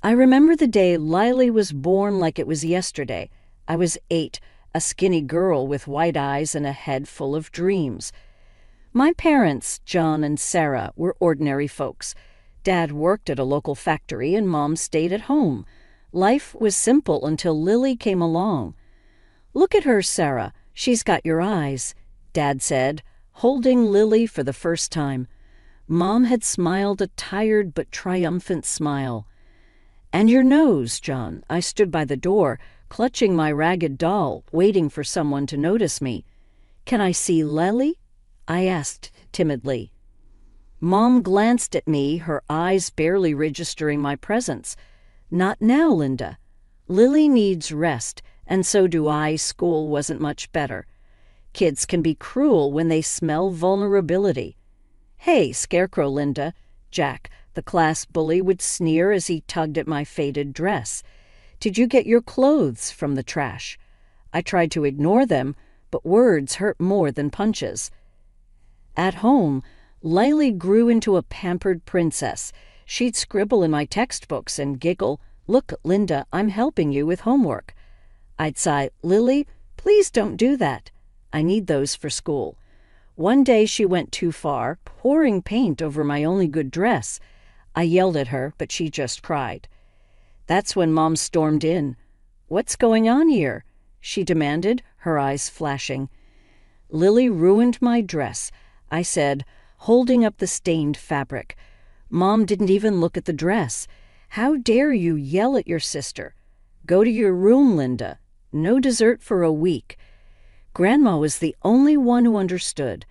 I remember the day Lily was born like it was yesterday. I was 8, a skinny girl with white eyes and a head full of dreams. My parents, John and Sarah, were ordinary folks. Dad worked at a local factory and Mom stayed at home. Life was simple until Lily came along. "Look at her, Sarah. She's got your eyes," Dad said, holding Lily for the first time. Mom had smiled a tired but triumphant smile. "And your nose, John." I stood by the door, clutching my ragged doll, waiting for someone to notice me. "Can I see Lily?" I asked timidly. Mom glanced at me, her eyes barely registering my presence. "Not now, Linda. Lily needs rest, and so do I. School wasn't much better. Kids can be cruel when they smell vulnerability." "Hey, Scarecrow Linda," Jack, the class bully, would sneer as he tugged at my faded dress. "Did you get your clothes from the trash?" I tried to ignore them, but words hurt more than punches. At home, Lily grew into a pampered princess. She'd scribble in my textbooks and giggle, "Look, Linda, I'm helping you with homework." I'd sigh, "Lily, please don't do that. I need those for school." One day she went too far, pouring paint over my only good dress. I yelled at her, but she just cried. That's when Mom stormed in. "What's going on here?" she demanded, her eyes flashing. "Lily ruined my dress," I said, holding up the stained fabric. Mom didn't even look at the dress. "How dare you yell at your sister? Go to your room, Linda. No dessert for a week." Grandma was the only one who understood.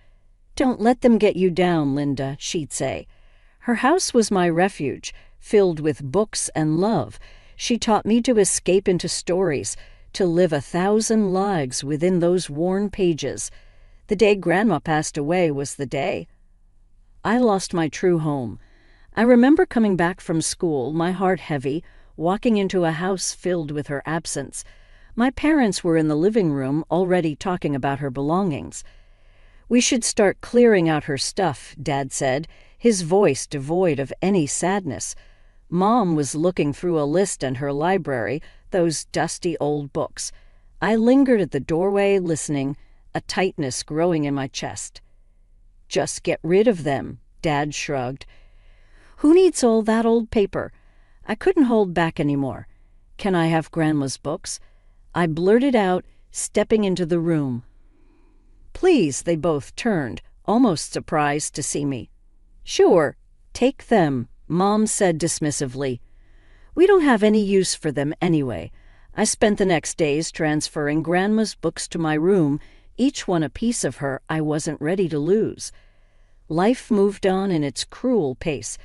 "Don't let them get you down, Linda," she'd say. Her house was my refuge, filled with books and love. She taught me to escape into stories, to live 1,000 lives within those worn pages. The day Grandma passed away was the day I lost my true home. I remember coming back from school, my heart heavy, walking into a house filled with her absence. My parents were in the living room, already talking about her belongings. "We should start clearing out her stuff," Dad said, his voice devoid of any sadness. Mom was looking through a list in her library, those dusty old books. I lingered at the doorway, listening, a tightness growing in my chest. "Just get rid of them," Dad shrugged. "Who needs all that old paper?" I couldn't hold back anymore. "Can I have Grandma's books?" I blurted out, stepping into the room. "Please," they both turned, almost surprised to see me. "Sure, take them," Mom said dismissively. "We don't have any use for them anyway." I spent the next days transferring Grandma's books to my room, each one a piece of her I wasn't ready to lose. Life moved on in its cruel pace.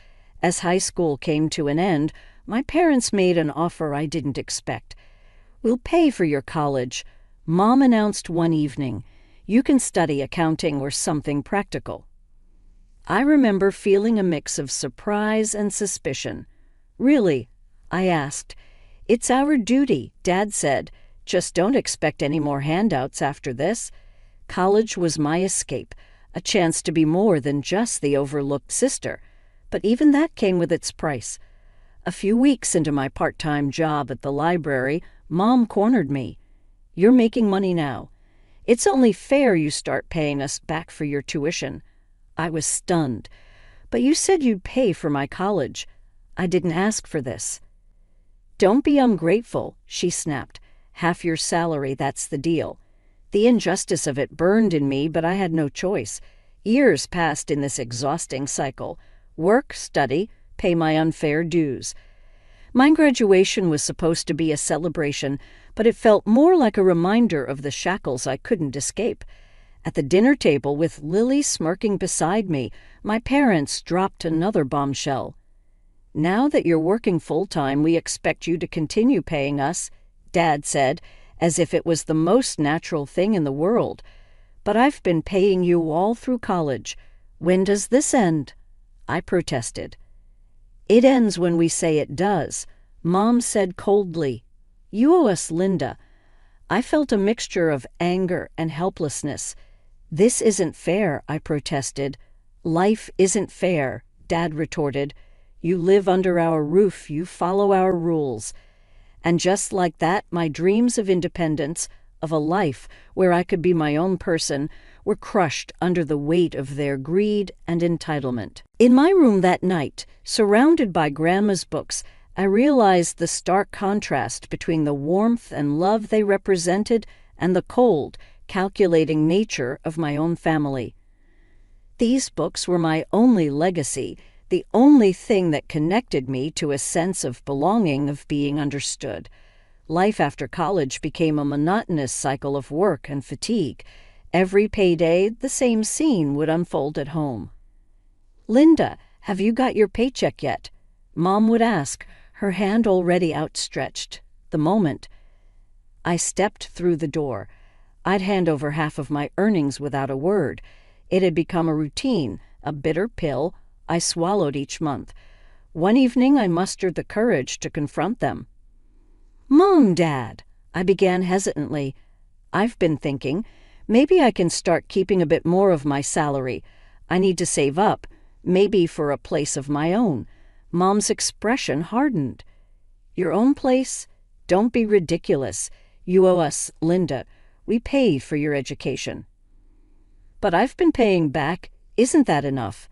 As high school came to an end, my parents made an offer I didn't expect. "We'll pay for your college," Mom announced one evening. "You can study accounting or something practical." I remember feeling a mix of surprise and suspicion. "Really?" I asked. "It's our duty," Dad said. "Just don't expect any more handouts after this." College was my escape, a chance to be more than just the overlooked sister. But even that came with its price. A few weeks into my part-time job at the library, Mom cornered me. "You're making money now. It's only fair you start paying us back for your tuition." I was stunned. "But you said you'd pay for my college. I didn't ask for this." "Don't be ungrateful," she snapped. "Half your salary, that's the deal." The injustice of it burned in me, but I had no choice. Years passed in this exhausting cycle. Work, study, pay my unfair dues. My graduation was supposed to be a celebration, but it felt more like a reminder of the shackles I couldn't escape. At the dinner table, with Lily smirking beside me, my parents dropped another bombshell. "Now that you're working full-time, we expect you to continue paying us," Dad said, as if it was the most natural thing in the world. "But I've been paying you all through college. When does this end?" I protested. "It ends when we say it does," Mom said coldly. "You owe us, Linda." I felt a mixture of anger and helplessness. "This isn't fair," I protested. "Life isn't fair," Dad retorted. You live under our roof, you follow our rules. And just like that, my dreams of independence, of a life where I could be my own person, were crushed under the weight of their greed and entitlement. In my room that night, surrounded by Grandma's books, I realized the stark contrast between the warmth and love they represented and the cold, calculating nature of my own family. These books were my only legacy, the only thing that connected me to a sense of belonging, of being understood. Life after college became a monotonous cycle of work and fatigue. Every payday, the same scene would unfold at home. "Linda, have you got your paycheck yet?" Mom would ask, her hand already outstretched. The moment I stepped through the door, I'd hand over half of my earnings without a word. It had become a routine, a bitter pill I swallowed each month. One evening I mustered the courage to confront them. "Mom, Dad," I began hesitantly, "I've been thinking, maybe I can start keeping a bit more of my salary. I need to save up, maybe for a place of my own." Mom's expression hardened. "Your own place? Don't be ridiculous. You owe us, Linda. We paid for your education." "But I've been paying back. Isn't that enough?"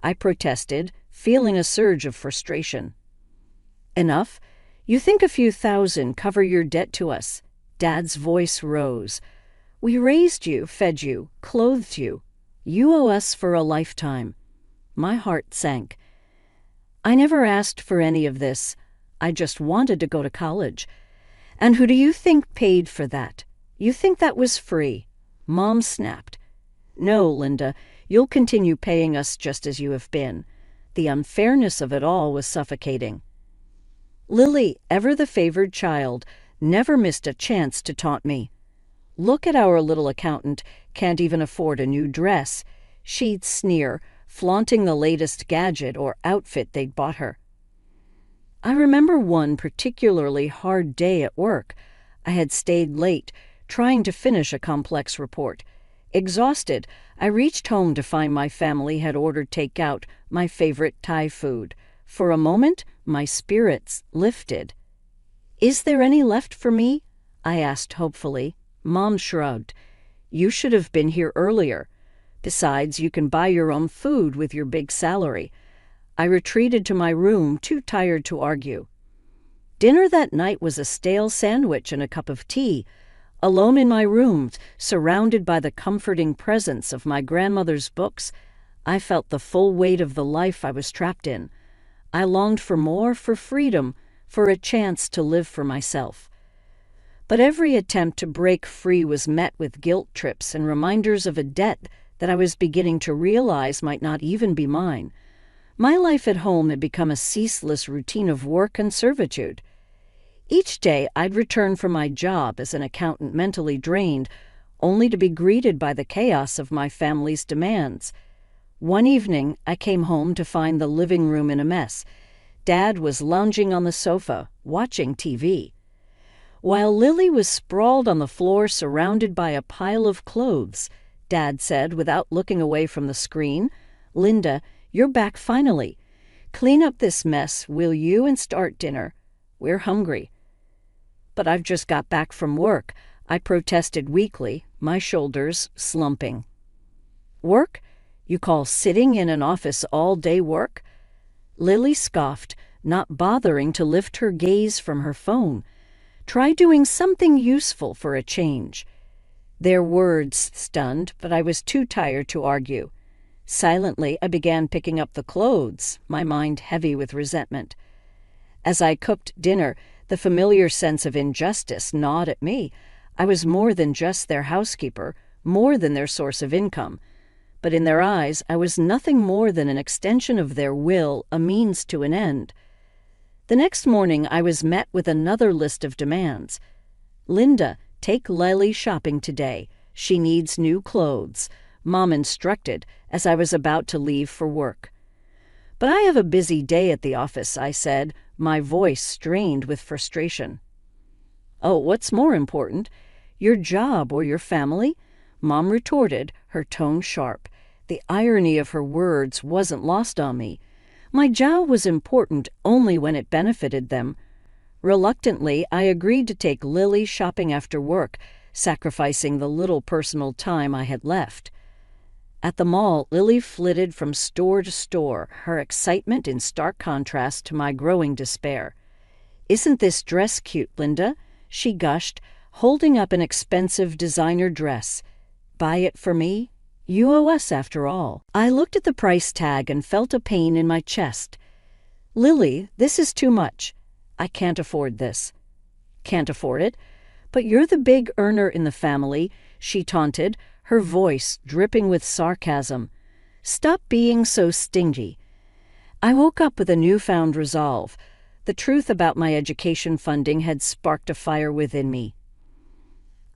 I protested, feeling a surge of frustration. "Enough? You think a few thousand cover your debt to us?" Dad's voice rose. "We raised you, fed you, clothed you. You owe us for a lifetime." My heart sank. I never asked for any of this. I just wanted to go to college. "And who do you think paid for that? You think that was free?" Mom snapped. "No, Linda, you'll continue paying us just as you have been." The unfairness of it all was suffocating. Lily, ever the favored child, never missed a chance to taunt me. "Look at our little accountant, can't even afford a new dress," she'd sneer, flaunting the latest gadget or outfit they'd bought her. I remember one particularly hard day at work. I had stayed late, trying to finish a complex report. Exhausted, I reached home to find my family had ordered takeout, my favorite Thai food. For a moment, my spirits lifted. "Is there any left for me?" I asked hopefully. Mom shrugged. "You should have been here earlier. Besides, you can buy your own food with your big salary." I retreated to my room, too tired to argue. Dinner that night was a stale sandwich and a cup of tea. Alone in my room, surrounded by the comforting presence of my grandmother's books, I felt the full weight of the life I was trapped in. I longed for more, for freedom, for a chance to live for myself. But every attempt to break free was met with guilt trips and reminders of a debt that I was beginning to realize might not even be mine. My life at home had become a ceaseless routine of work and servitude. Each day I'd return from my job as an accountant mentally drained, only to be greeted by the chaos of my family's demands. One evening I came home to find the living room in a mess. Dad was lounging on the sofa, watching TV, while Lily was sprawled on the floor surrounded by a pile of clothes. Dad said without looking away from the screen, "Linda, you're back finally. Clean up this mess, will you, and start dinner. We're hungry." "But I've just got back from work," I protested weakly, my shoulders slumping. "Work? You call sitting in an office all day work?" Lily scoffed, not bothering to lift her gaze from her phone. "Try doing something useful for a change." Their words stunned, but I was too tired to argue. Silently, I began picking up the clothes, my mind heavy with resentment. As I cooked dinner, the familiar sense of injustice gnawed at me. I was more than just their housekeeper, more than their source of income. But in their eyes, I was nothing more than an extension of their will, a means to an end. The next morning, I was met with another list of demands. "Linda, take Lily shopping today. She needs new clothes," Mom instructed as I was about to leave for work. "But I have a busy day at the office," I said, my voice strained with frustration. "Oh, what's more important? Your job or your family?" Mom retorted, her tone sharp. The irony of her words wasn't lost on me. My job was important only when it benefited them. Reluctantly, I agreed to take Lily shopping after work, sacrificing the little personal time I had left. At the mall, Lily flitted from store to store, her excitement in stark contrast to my growing despair. "Isn't this dress cute, Linda?" she gushed, holding up an expensive designer dress. "Buy it for me? You owe us, after all." I looked at the price tag and felt a pain in my chest. "Lily, this is too much. I can't afford this." "Can't afford it? But you're the big earner in the family," she taunted, her voice dripping with sarcasm. "Stop being so stingy." I woke up with a newfound resolve. The truth about my education funding had sparked a fire within me.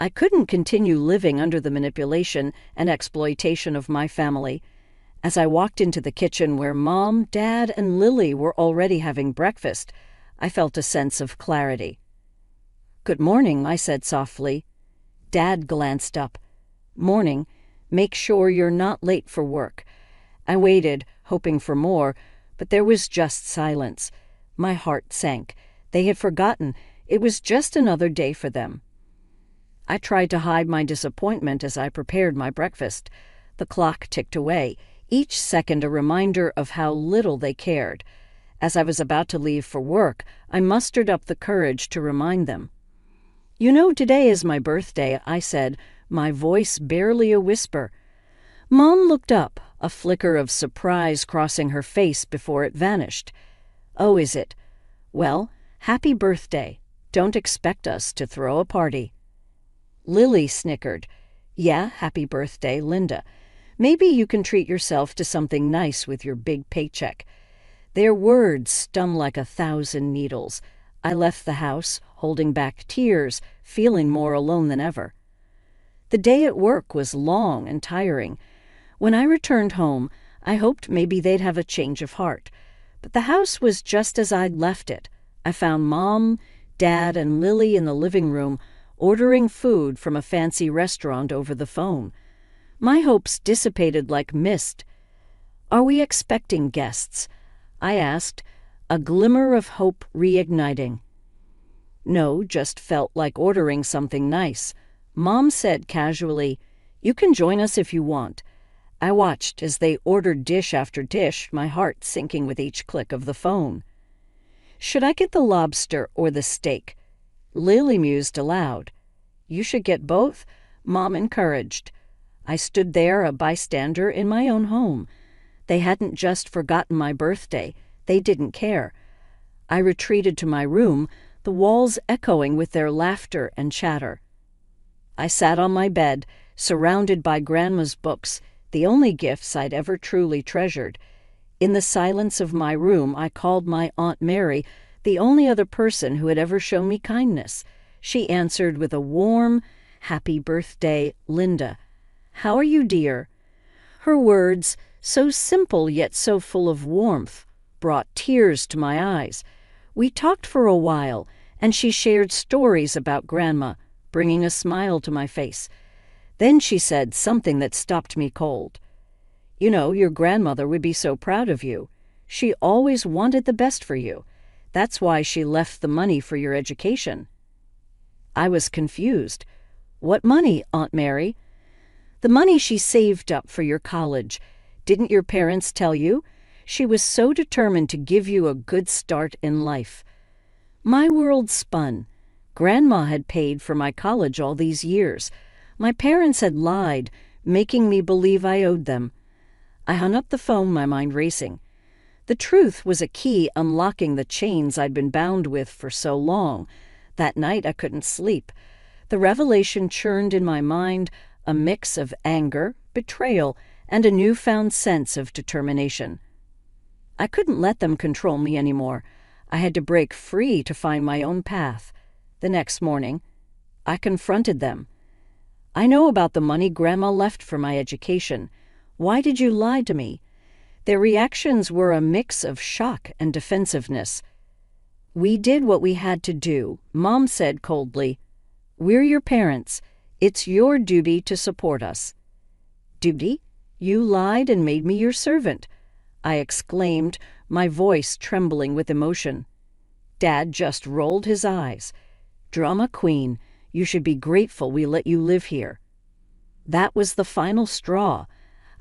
I couldn't continue living under the manipulation and exploitation of my family. As I walked into the kitchen where Mom, Dad, and Lily were already having breakfast, I felt a sense of clarity. "Good morning," I said softly. Dad glanced up. "Morning. Make sure you're not late for work." I waited, hoping for more, but there was just silence. My heart sank. They had forgotten. It was just another day for them. I tried to hide my disappointment as I prepared my breakfast. The clock ticked away, each second a reminder of how little they cared. As I was about to leave for work, I mustered up the courage to remind them. "You know, today is my birthday," I said, my voice barely a whisper. Mom looked up, a flicker of surprise crossing her face before it vanished. "Oh, is it? Well, happy birthday. Don't expect us to throw a party." Lily snickered. "Yeah, happy birthday, Linda. Maybe you can treat yourself to something nice with your big paycheck." Their words stung like 1,000 needles. I left the house, holding back tears, feeling more alone than ever. The day at work was long and tiring. When I returned home, I hoped maybe they'd have a change of heart. But the house was just as I'd left it. I found Mom, Dad, and Lily in the living room, ordering food from a fancy restaurant over the phone. My hopes dissipated like mist. "Are we expecting guests?" I asked, a glimmer of hope reigniting. "No, just felt like ordering something nice." Mom said casually, "You can join us if you want." I watched as they ordered dish after dish, my heart sinking with each click of the phone. "Should I get the lobster or the steak?" Lily mused aloud. "You should get both," Mom encouraged. I stood there, a bystander in my own home. They hadn't just forgotten my birthday. They didn't care. I retreated to my room, the walls echoing with their laughter and chatter. I sat on my bed, surrounded by Grandma's books, the only gifts I'd ever truly treasured. In the silence of my room, I called my Aunt Mary, the only other person who had ever shown me kindness. She answered with a warm, "Happy birthday, Linda. How are you, dear?" Her words, so simple yet so full of warmth, brought tears to my eyes. We talked for a while, and she shared stories about Grandma, bringing a smile to my face. Then she said something that stopped me cold. "You know, your grandmother would be so proud of you. She always wanted the best for you. That's why she left the money for your education." I was confused. "What money, Aunt Mary?" "The money she saved up for your college. Didn't your parents tell you? She was so determined to give you a good start in life." My world spun. Grandma had paid for my college all these years. My parents had lied, making me believe I owed them. I hung up the phone, my mind racing. The truth was a key unlocking the chains I'd been bound with for so long. That night I couldn't sleep. The revelation churned in my mind, a mix of anger, betrayal, and a newfound sense of determination. I couldn't let them control me anymore. I had to break free to find my own path. The next morning, I confronted them. "I know about the money Grandma left for my education. Why did you lie to me?" Their reactions were a mix of shock and defensiveness. "We did what we had to do," Mom said coldly. "We're your parents. It's your duty to support us." "Duty? You lied and made me your servant." I exclaimed, my voice trembling with emotion. Dad just rolled his eyes. "Drama queen, you should be grateful we let you live here." That was the final straw.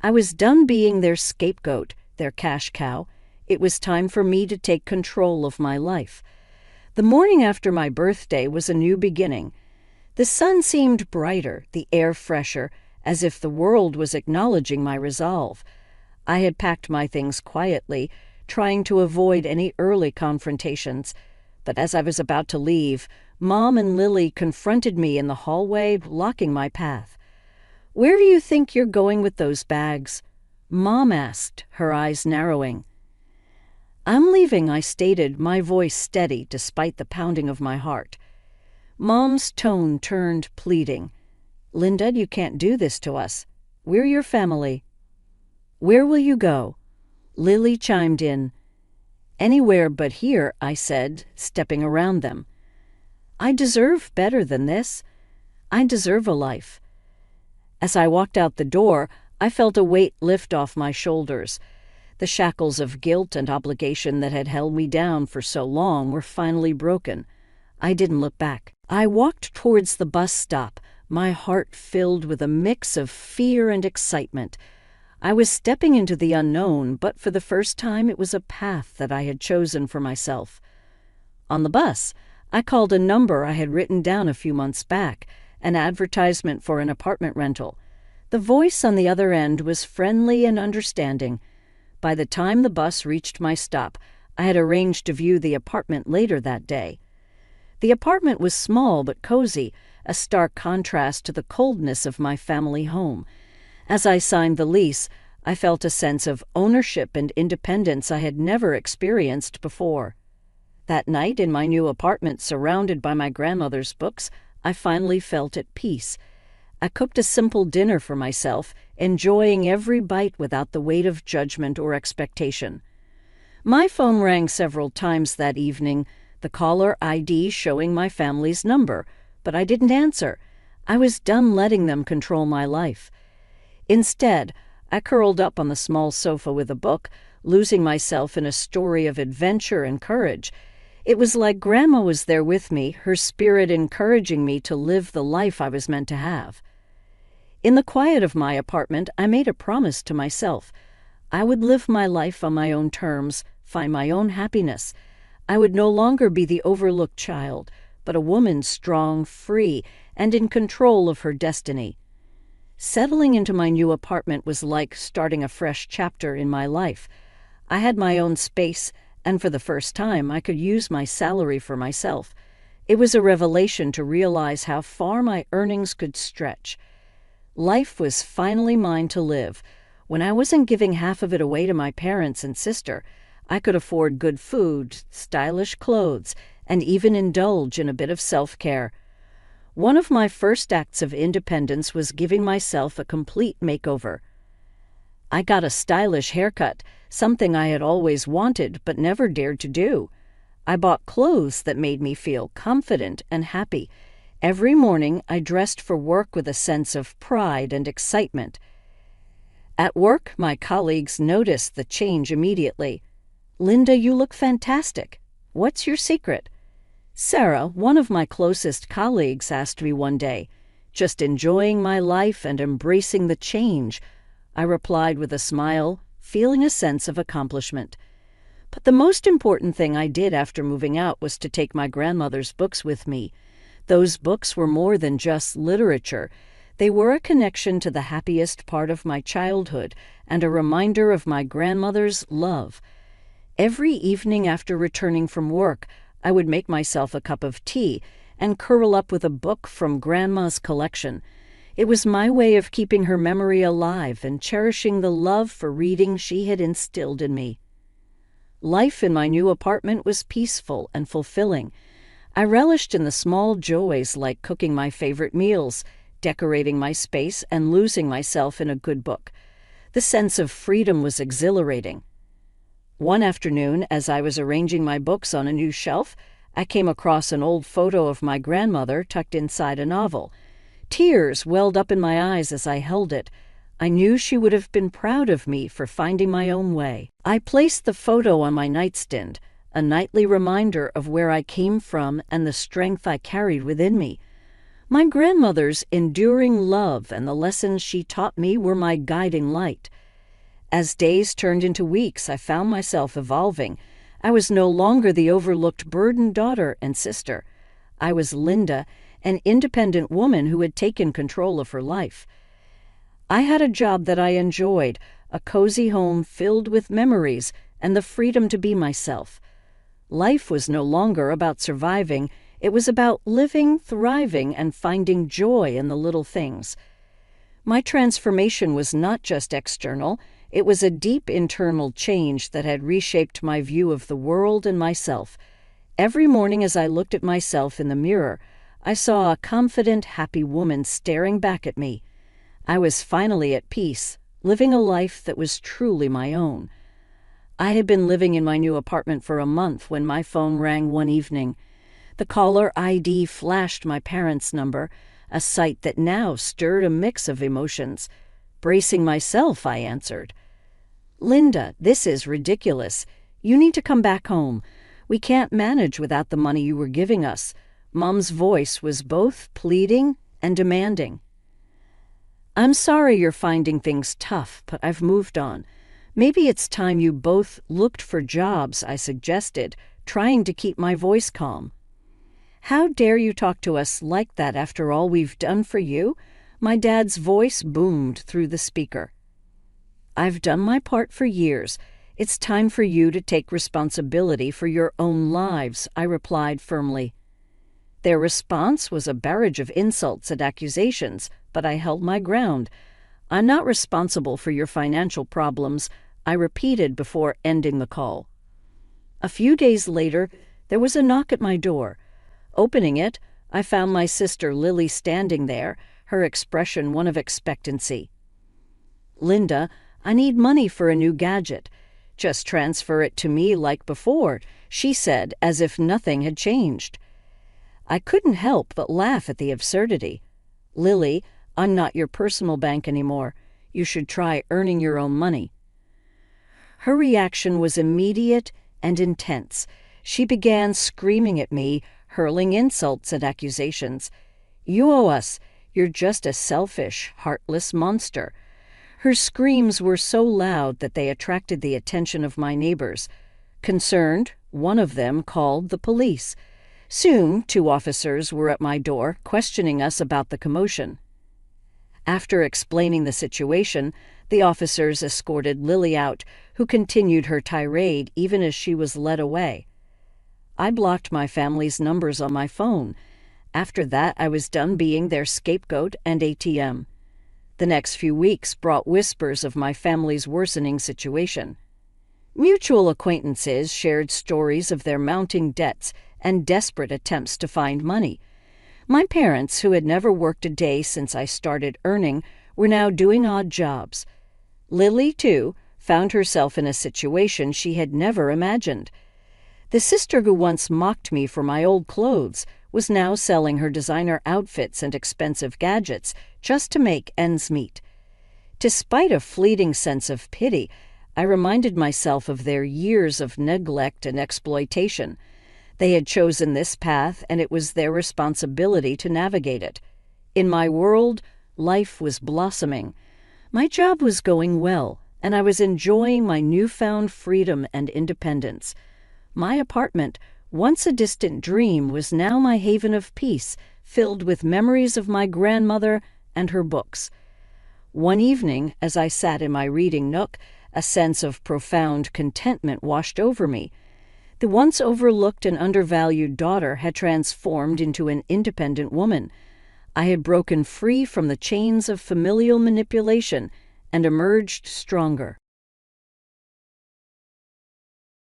I was done being their scapegoat, their cash cow. It was time for me to take control of my life. The morning after my birthday was a new beginning. The sun seemed brighter, the air fresher, as if the world was acknowledging my resolve. I had packed my things quietly, trying to avoid any early confrontations. But as I was about to leave, Mom and Lily confronted me in the hallway, blocking my path. "Where do you think you're going with those bags?" Mom asked, her eyes narrowing. "I'm leaving," I stated, my voice steady despite the pounding of my heart. Mom's tone turned pleading. "Linda, you can't do this to us. We're your family." "Where will you go?" Lily chimed in. "Anywhere but here," I said, stepping around them. "I deserve better than this. I deserve a life." As I walked out the door, I felt a weight lift off my shoulders. The shackles of guilt and obligation that had held me down for so long were finally broken. I didn't look back. I walked towards the bus stop, my heart filled with a mix of fear and excitement. I was stepping into the unknown, but for the first time it was a path that I had chosen for myself. On the bus, I called a number I had written down a few months back, an advertisement for an apartment rental. The voice on the other end was friendly and understanding. By the time the bus reached my stop, I had arranged to view the apartment later that day. The apartment was small but cozy, a stark contrast to the coldness of my family home. As I signed the lease, I felt a sense of ownership and independence I had never experienced before. That night, in my new apartment surrounded by my grandmother's books, I finally felt at peace. I cooked a simple dinner for myself, enjoying every bite without the weight of judgment or expectation. My phone rang several times that evening, the caller ID showing my family's number, but I didn't answer. I was done letting them control my life. Instead, I curled up on the small sofa with a book, losing myself in a story of adventure and courage. It was like Grandma was there with me, her spirit encouraging me to live the life I was meant to have. In the quiet of my apartment, I made a promise to myself. I would live my life on my own terms, find my own happiness. I would no longer be the overlooked child, but a woman strong, free, and in control of her destiny. Settling into my new apartment was like starting a fresh chapter in my life. I had my own space, and for the first time I could use my salary for myself. It was a revelation to realize how far my earnings could stretch. Life was finally mine to live. When I wasn't giving half of it away to my parents and sister, I could afford good food, stylish clothes, and even indulge in a bit of self-care. One of my first acts of independence was giving myself a complete makeover. I got a stylish haircut, something I had always wanted but never dared to do. I bought clothes that made me feel confident and happy. Every morning I dressed for work with a sense of pride and excitement. At work, my colleagues noticed the change immediately. "Linda, you look fantastic. What's your secret?" Sarah, one of my closest colleagues, asked me one day. "Just enjoying my life and embracing the change," I replied with a smile, feeling a sense of accomplishment. But the most important thing I did after moving out was to take my grandmother's books with me. Those books were more than just literature. They were a connection to the happiest part of my childhood and a reminder of my grandmother's love. Every evening after returning from work, I would make myself a cup of tea and curl up with a book from Grandma's collection. It was my way of keeping her memory alive and cherishing the love for reading she had instilled in me. Life in my new apartment was peaceful and fulfilling. I relished in the small joys like cooking my favorite meals, decorating my space, and losing myself in a good book. The sense of freedom was exhilarating. One afternoon, as I was arranging my books on a new shelf, I came across an old photo of my grandmother tucked inside a novel. Tears welled up in my eyes as I held it. I knew she would have been proud of me for finding my own way. I placed the photo on my nightstand, a nightly reminder of where I came from and the strength I carried within me. My grandmother's enduring love and the lessons she taught me were my guiding light. As days turned into weeks, I found myself evolving. I was no longer the overlooked burdened daughter and sister. I was Linda, an independent woman who had taken control of her life. I had a job that I enjoyed, a cozy home filled with memories, and the freedom to be myself. Life was no longer about surviving. It was about living, thriving, and finding joy in the little things. My transformation was not just external. It was a deep internal change that had reshaped my view of the world and myself. Every morning as I looked at myself in the mirror, I saw a confident, happy woman staring back at me. I was finally at peace, living a life that was truly my own. I had been living in my new apartment for a month when my phone rang one evening. The caller ID flashed my parents' number, a sight that now stirred a mix of emotions. Bracing myself, I answered. "Linda, this is ridiculous. You need to come back home. We can't manage without the money you were giving us." Mom's voice was both pleading and demanding. "I'm sorry you're finding things tough, but I've moved on. Maybe it's time you both looked for jobs," I suggested, trying to keep my voice calm. "How dare you talk to us like that after all we've done for you?" My dad's voice boomed through the speaker. "I've done my part for years. It's time for you to take responsibility for your own lives," I replied firmly. Their response was a barrage of insults and accusations, but I held my ground. "I'm not responsible for your financial problems," I repeated before ending the call. A few days later, there was a knock at my door. Opening it, I found my sister Lily standing there, her expression one of expectancy. "Linda, I need money for a new gadget. Just transfer it to me like before," she said, as if nothing had changed. I couldn't help but laugh at the absurdity. "Lily, I'm not your personal bank anymore. You should try earning your own money." Her reaction was immediate and intense. She began screaming at me, hurling insults and accusations. "You owe us. You're just a selfish, heartless monster." Her screams were so loud that they attracted the attention of my neighbors. Concerned, one of them called the police. Soon, 2 officers were at my door, questioning us about the commotion. After explaining the situation, the officers escorted Lily out, who continued her tirade even as she was led away. I blocked my family's numbers on my phone. After that, I was done being their scapegoat and ATM. The next few weeks brought whispers of my family's worsening situation. Mutual acquaintances shared stories of their mounting debts and desperate attempts to find money. My parents, who had never worked a day since I started earning, were now doing odd jobs. Lily, too, found herself in a situation she had never imagined. The sister who once mocked me for my old clothes was now selling her designer outfits and expensive gadgets just to make ends meet. Despite a fleeting sense of pity, I reminded myself of their years of neglect and exploitation. They had chosen this path, and it was their responsibility to navigate it. In my world, life was blossoming. My job was going well, and I was enjoying my newfound freedom and independence. My apartment, once a distant dream, was now my haven of peace, filled with memories of my grandmother and her books. One evening, as I sat in my reading nook, a sense of profound contentment washed over me. The once overlooked and undervalued daughter had transformed into an independent woman. I had broken free from the chains of familial manipulation and emerged stronger.